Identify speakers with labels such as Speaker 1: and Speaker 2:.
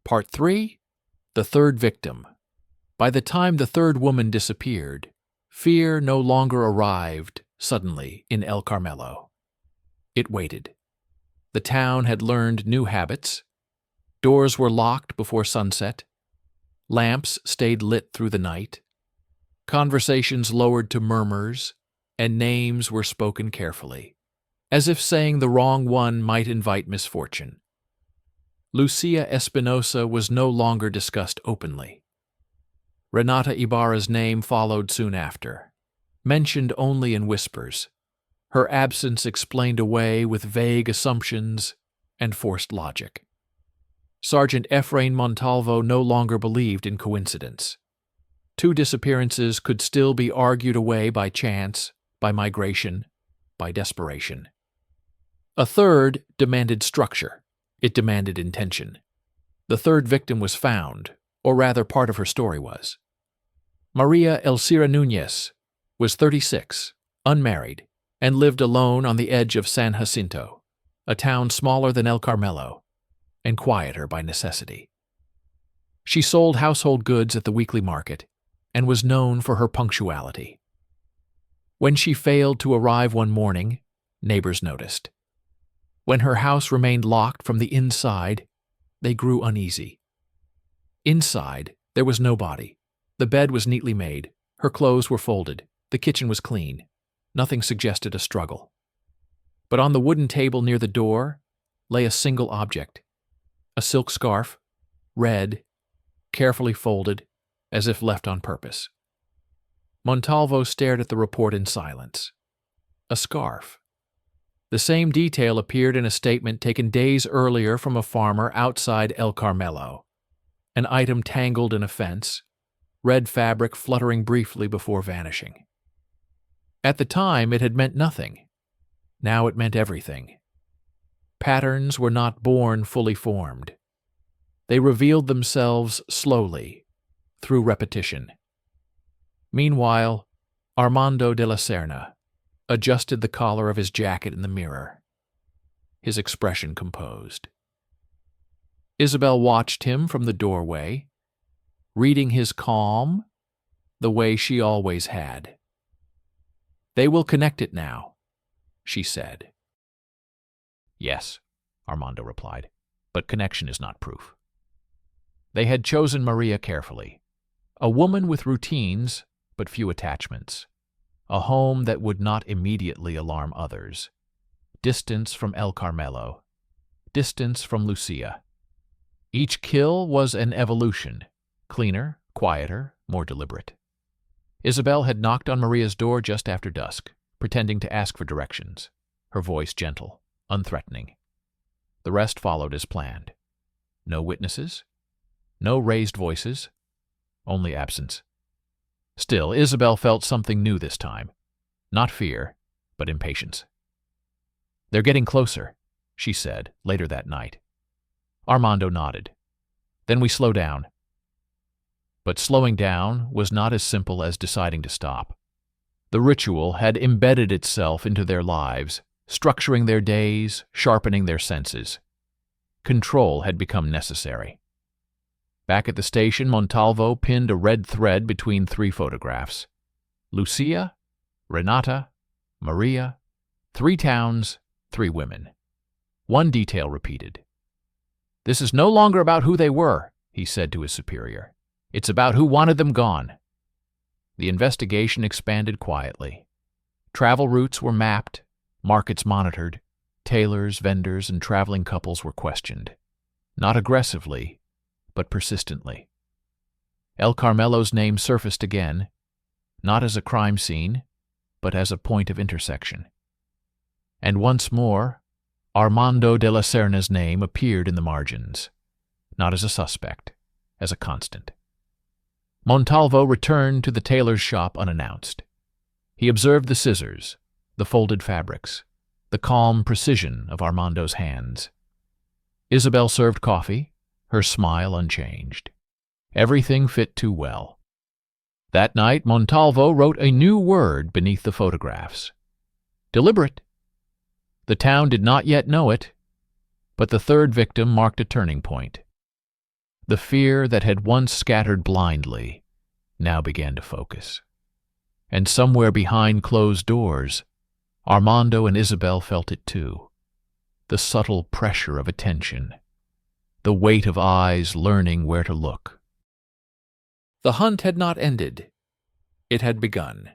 Speaker 1: Part 3. The Third Victim. By the time the third woman disappeared, fear no longer arrived suddenly in El Carmelo. It waited. The town had learned new habits. Doors were locked before sunset. Lamps stayed lit through the night. Conversations lowered to murmurs, and names were spoken carefully, as if saying the wrong one might invite misfortune. Lucia Espinosa was no longer discussed openly. Renata Ibarra's name followed soon after, mentioned only in whispers, her absence explained away with vague assumptions and forced logic. Sergeant Efrain Montalvo no longer believed in coincidence. 2 disappearances could still be argued away by chance, by migration, by desperation. A third demanded structure. It demanded intention. The third victim was found, or rather part of her story was. Maria Elcira Núñez was 36, unmarried, and lived alone on the edge of San Jacinto, a town smaller than El Carmelo, and quieter by necessity. She sold household goods at the weekly market, and was known for her punctuality. When she failed to arrive one morning, neighbors noticed. When her house remained locked from the inside, they grew uneasy. Inside, there was nobody. The bed was neatly made, her clothes were folded, the kitchen was clean. Nothing suggested a struggle. But on the wooden table near the door lay a single object, a silk scarf, red, carefully folded, as if left on purpose. Montalvo stared at the report in silence. A scarf. The same detail appeared in a statement taken days earlier from a farmer outside El Carmelo. An item tangled in a fence, red fabric fluttering briefly before vanishing. At the time, it had meant nothing. Now it meant everything. Patterns were not born fully formed. They revealed themselves slowly, through repetition. Meanwhile, Armando de la Serna adjusted the collar of his jacket in the mirror, his expression composed. Isabel watched him from the doorway, reading his calm the way she always had. "They will connect it now," she said. "Yes," Armando replied, "but connection is not proof." They had chosen Maria carefully, a woman with routines but few attachments, a home that would not immediately alarm others, distance from El Carmelo, distance from Lucia. Each kill was an evolution, cleaner, quieter, more deliberate. Isabel had knocked on Maria's door just after dusk, pretending to ask for directions, her voice gentle, unthreatening. The rest followed as planned. No witnesses, no raised voices, only absence. Still, Isabel felt something new this time. Not fear, but impatience. "They're getting closer," she said, later that night. Armando nodded. "Then we slow down." But slowing down was not as simple as deciding to stop. The ritual had embedded itself into their lives, structuring their days, sharpening their senses. Control had become necessary. Back at the station, Montalvo pinned a red thread between 3 photographs. Lucia, Renata, Maria, 3 towns, 3 women. One detail repeated. "This is no longer about who they were," he said to his superior. "It's about who wanted them gone." The investigation expanded quietly. Travel routes were mapped, markets monitored, tailors, vendors, and traveling couples were questioned. Not aggressively, but persistently. El Carmelo's name surfaced again, not as a crime scene, but as a point of intersection. And once more, Armando de la Serna's name appeared in the margins, not as a suspect, as a constant. Montalvo returned to the tailor's shop unannounced. He observed the scissors, the folded fabrics, the calm precision of Armando's hands. Isabel served coffee, her smile unchanged. Everything fit too well. That night, Montalvo wrote a new word beneath the photographs. Deliberate. The town did not yet know it, but the third victim marked a turning point. The fear that had once scattered blindly now began to focus. And somewhere behind closed doors, Armando and Isabel felt it too. The subtle pressure of attention, the weight of eyes learning where to look. The hunt had not ended. It had begun.